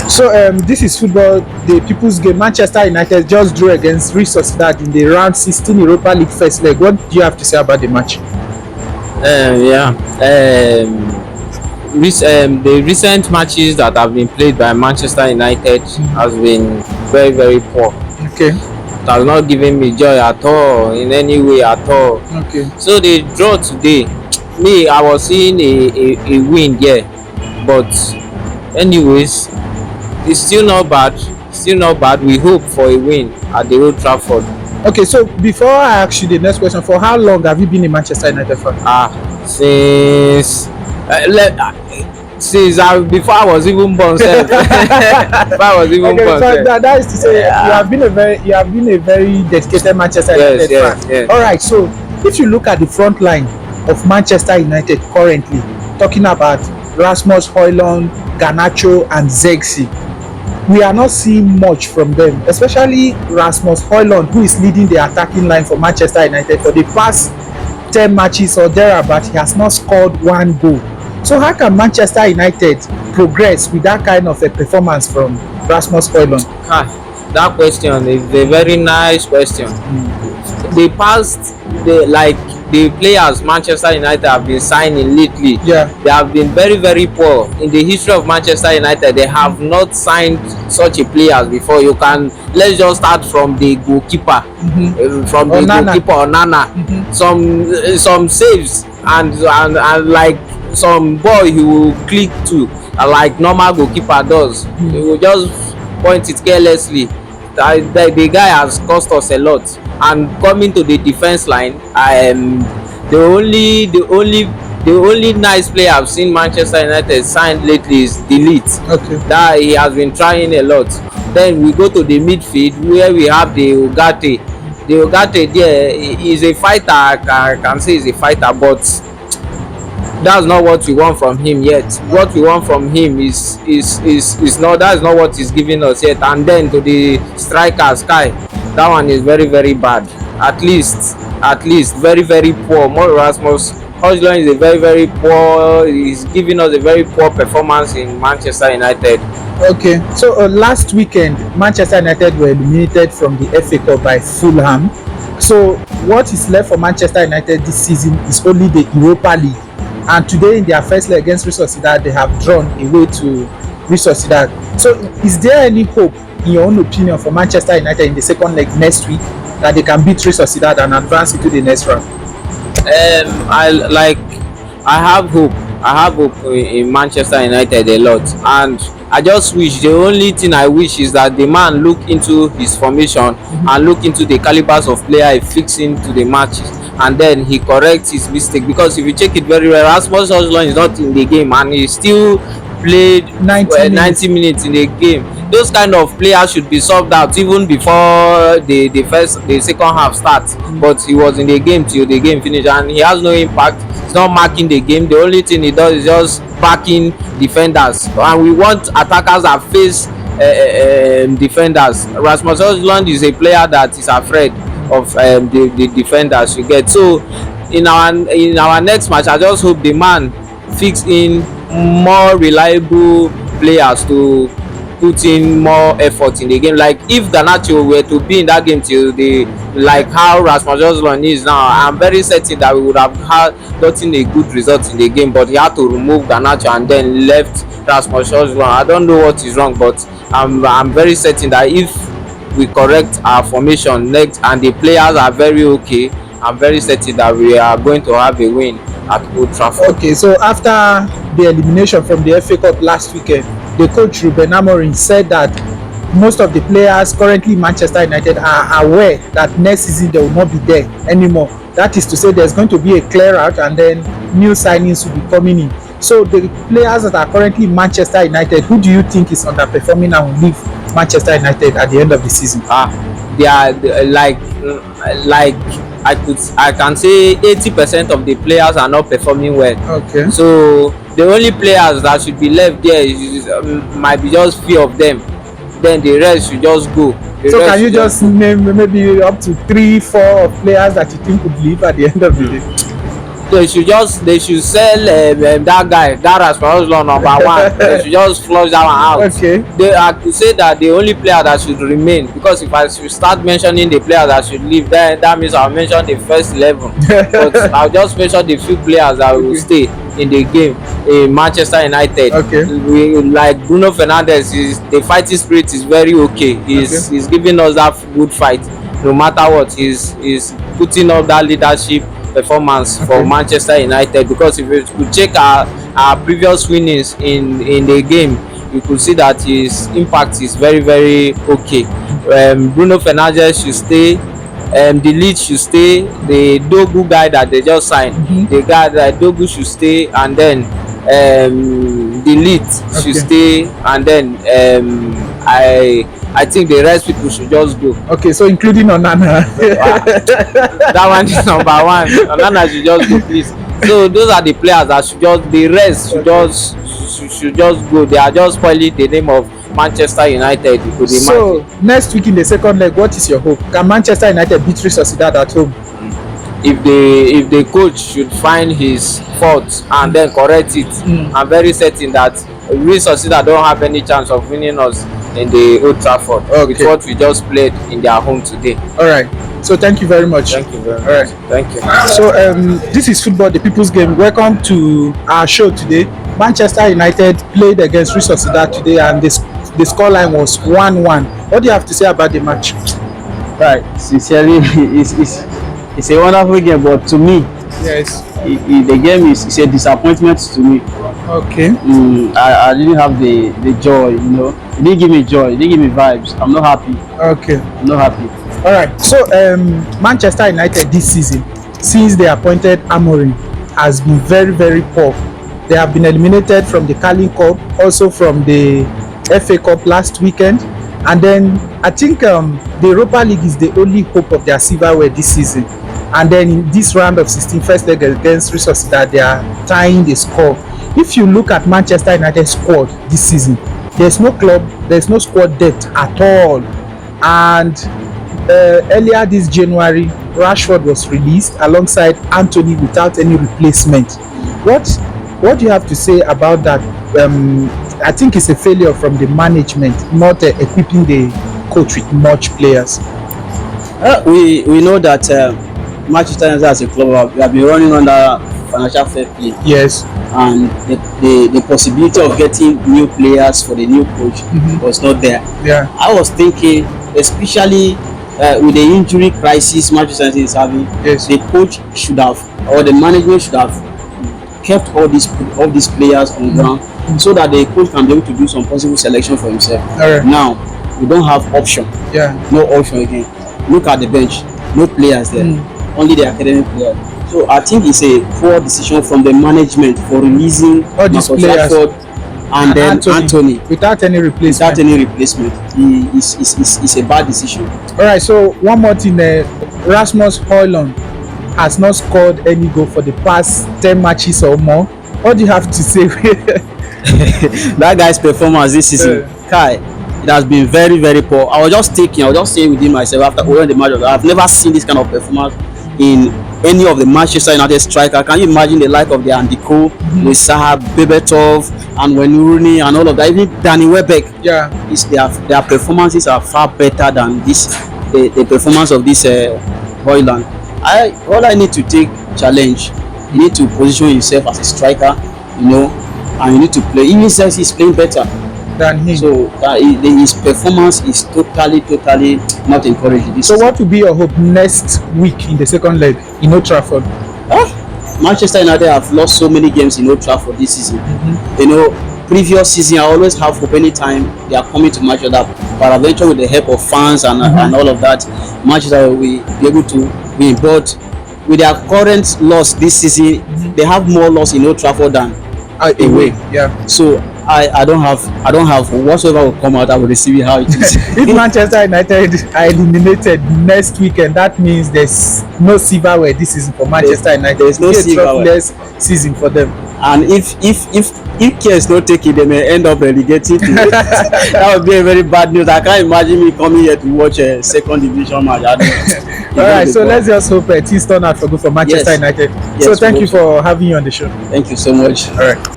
So this is football, the people's game. Manchester United just drew against Real Sociedad in the round 16 Europa League first leg. What do you have to say about the match? Yeah. The recent matches that have been played by Manchester United has been very, very poor. Okay. It has not given me joy at all, in any way at all. Okay. So the draw today, me, I was seeing a win there, but anyways, it's still not bad. Still not bad. We hope for a win at the Old Trafford. Okay, so before I ask you the next question, for how long have you been a Manchester United fan? Since before I was even born. Before I was even born. So that is to say, you have been a very dedicated Manchester United fan. Yes. All right. So if you look at the front line of Manchester United currently, talking about Rasmus Højlund, Garnacho, and Zexi, we are not seeing much from them, especially Rasmus Højlund, who is leading the attacking line for Manchester United for the past 10 matches or thereabout. He has not scored one goal. So how can Manchester United progress with that kind of a performance from Rasmus Højlund? That question is a very nice question. The players Manchester United have been signing lately, they have been very, very poor. In the history of Manchester United, they have not signed such a players before. Let's just start from the goalkeeper, Onana. Some saves and like some boy who will click to, like normal goalkeeper does. He will just point it carelessly. The guy has cost us a lot. And coming to the defense line, the only nice player I've seen Manchester United signed lately is Delete. Okay. That he has been trying a lot. Then we go to the midfield where we have the Ugarte. The Ugarte there is a fighter. I can say he's a fighter, but that's not what we want from him yet. What we want from him is not, that's not what he's giving us yet. And then to the striker Sky, that one is very, very bad. At least very, very poor. More Rasmus Højlund is a very, very poor. He's giving us a very poor performance in Manchester United. Okay, so last weekend Manchester United were eliminated from the FA Cup by Fulham. So what is left for Manchester United this season is only the Europa League. And today in their first leg against Real Sociedad, they have drawn away to Real Sociedad. So is there any hope, in your own opinion, for Manchester United in the second leg next week that they can beat Real Sociedad and advance into the next round? I have hope. I have hope in Manchester United a lot, and I just wish, the only thing I wish is that the man look into his formation and look into the calibers of player he fix into the matches, and then he corrects his mistake. Because if you check it very well, Rasmus Højlund is not in the game and he still played 90 minutes in the game. Those kind of players should be subbed out even before the second half starts. But he was in the game till the game finished and he has no impact. He's not marking the game. The only thing he does is just backing defenders, and we want attackers that face defenders. Rasmus Højlund is a player that is afraid of the defenders, you get. So in our next match, I just hope the man fix in more reliable players to put in more effort in the game. Like if Garnacho were to be in that game till like how Rasmus Højlund is now, I'm very certain that we would have gotten a good result in the game. But he had to remove Garnacho and then left Rasmus Højlund. I don't know what is wrong, but I'm very certain that if we correct our formation next and the players are very okay, I'm very certain that we are going to have a win at Old Trafford. Okay, so after the elimination from the FA Cup last weekend, the coach Ruben Amorim said that most of the players currently in Manchester United are aware that next season they will not be there anymore. That is to say, there's going to be a clear out and then new signings will be coming in. So the players that are currently in Manchester United, who do you think is underperforming and will leave Manchester United at the end of the season? They are like I can say 80% of the players are not performing well. Okay. So the only players that should be left there might be just few of them. Then the rest should just go. So can you just name maybe up to 3-4 players that you think would leave at the end of the day? They should sell that guy, that Rasmus number 1. They should just flush that one out. Okay. They are to say that the only player that should remain, because if I should start mentioning the players that should leave, then that means I'll mention the first 11. But I'll just mention the few players that will stay in the game in Manchester United. Okay. Like Bruno Fernandes, the fighting spirit is very okay. He's giving us that good fight no matter what. He's putting up that leadership performance for Manchester United, because if you could check our previous winnings in the game, you could see that his impact is very very okay. Bruno Fernandes should stay, the lead should stay, the Dogu guy that they just signed, the guy that Dogu should stay, and then the lead should stay, and then I think the rest people should just go. Okay, so including Onana. That one is number 1. Onana should just go, please. So those are the players that should just, the rest should just go. They are just spoiling the name of Manchester United. So next week in the second leg, what is your hope? Can Manchester United beat Sociedad at home? If the coach should find his fault and then correct it, I'm very certain that we Sociedad don't have any chance of winning us in the Old Trafford. With what we just played in their home today. All right. So thank you very much. Thank you very much. All right. Thank you. So this is Football, the People's Game. Welcome to our show today. Manchester United played against Real Sociedad today, and the scoreline was 1-1. What do you have to say about the match? Right. Sincerely, it's a wonderful game, but to me, yes, the game is a disappointment to me. Okay. I didn't have the joy, you know. It didn't give me joy. It didn't give me vibes. I'm not happy. Okay. I'm not happy. All right. So Manchester United this season, since they appointed Amorim, has been very very poor. They have been eliminated from the Carling Cup, also from the FA Cup last weekend, and then I think the Europa League is the only hope of their silverware this season. And then in this round of 16, first leg against Real Sociedad, they are tying the score. If you look at Manchester United's squad this season, there's no squad depth at all. And earlier this January, Rashford was released alongside Anthony without any replacement. What do you have to say about that? I think it's a failure from the management not equipping the coach with much players. We know that Manchester United as a club we have been running under financial fair play. Yes. And the possibility of getting new players for the new coach was not there. Yeah. I was thinking, especially with the injury crisis Manchester United is having, yes, the coach should have, or the management should have kept all these players on ground, so that the coach can be able to do some possible selection for himself. All right. Now we don't have option. Yeah. No option again. Look at the bench. No players there. Only the academic players. So I think it's a poor decision from the management for releasing all these players and then Anthony without any replacement. It's a bad decision. All right. So one more thing. Rasmus Højlund has not scored any goal for the past 10 matches or more. What do you have to say? That guy's performance this season, Kai, it has been very very poor. I was just saying within myself after winning the match, I've never seen this kind of performance in any of the Manchester United striker. Can you imagine the like of the Andy Cole, with Saha, Berbatov, and Wayne Rooney and all of that? Even Danny Welbeck. Yeah. Their performances are far better than the performance of this Højlund. All I need to take challenge. You need to position yourself as a striker, you know, and you need to play. He says he's playing better than him. So his performance is totally not encouraging. So what will be your hope next week in the second leg in Old Trafford? Manchester United have lost so many games in Old Trafford this season. You know, previous season I always have hope anytime they are coming to Manchester, but eventually with the help of fans and all of that, Manchester will be able to win. But with their current loss this season, they have more loss in Old Trafford than away. Yeah. So I don't have whatsoever will come out. I will receive it how it is. If Manchester United are eliminated next weekend, that means there's no silverware this season for Manchester United. There's no silverware season for them. And if care is not taken, they may end up relegated. That would be a very bad news. I can't imagine me coming here to watch a second division match. All right, so let's just hope things turn out for good for Manchester Yes. United. Yes, So we thank hope you so. for having you on the show. Thank you so much. All right.